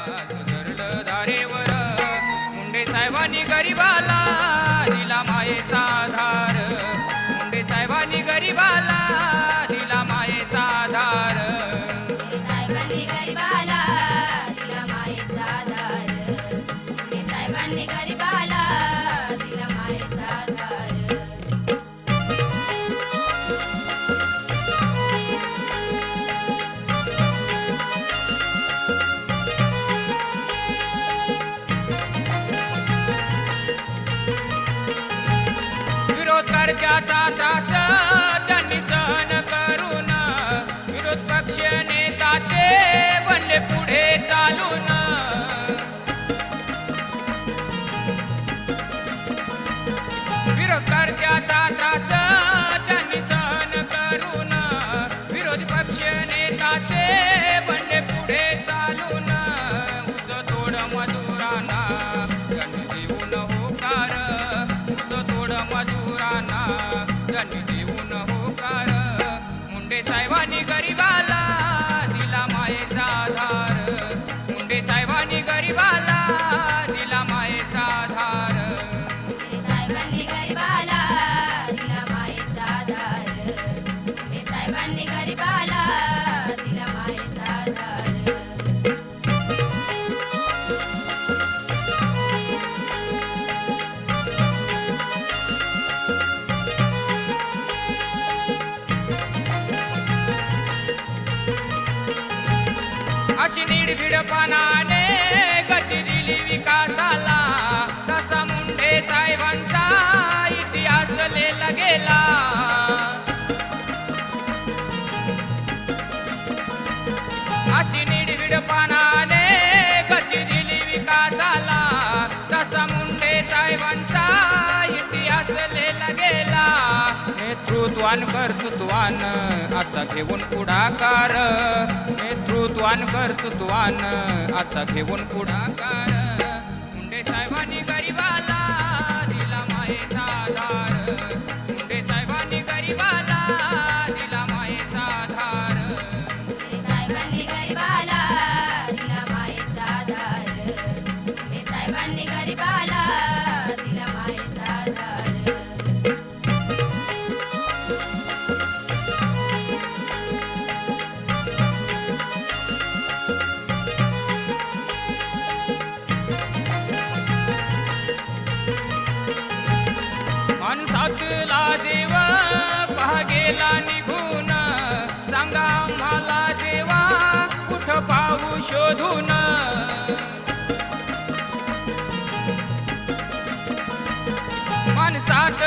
सुधरलं धारेवर मुंडे साहेबांनी गरिबाला दिला मायेचा आधार मुंडे साहेबांनी गरिबाला दिला मायेचा आधार साहेबांनी गरिबाला दिला मायेचा आधार साहेबांनी गरिबाला दिला मायेचा आधार विरोध कर्जाचा त्रास त्यांनी सहन करून विरोध पक्ष नेताचे बनले पुढे चालून विरोध कर्जाचा त्रास त्यांनी सहन करून विरोधी पक्ष नेताचे बनले पुढे चालून उस तोड मजुरांना त्यांनी देऊन होकार उस तोड मजुरांना त्यांनी देऊन होकार मुंडे साहेबांनी गरिबाला दिला मायेचा आधार मुंडे साहेबांनी गरिबाला दिला मायेचा आधार साहेबांनी गरिबाला दिला मायेचा आधार साहेबांनी गरिबाला दिला मायेचा आधार अशी नीडभिडपणाने गती दिली विकासाला तसा मुंडे साहेबांचा इतिहास लिहिला गेला अशी नीडभिडपणाने गती दिली विकासाला तसा मुंडे साहेबांचा इतिहास लिहिला गेला नेतृत्वान कर्तृत्वान असा घेऊन पुढाकार नेतृत्वान कर्तृत्वान असा घेऊन पुढाकार मुंडे साहेबांनी गरिबाला दिला मायेचा आधार मुंडे साहेबांनी गरिबाला दिला मायेचा आधार साहेबांनी गरिबाला दिला मायेचा आधार साहेबांनी गरिबाला दिला मायेचा आधार माणसातला देव पहा गेला निघून सांगा आम्हाला देवा कुठं पाहू शोधून माणसात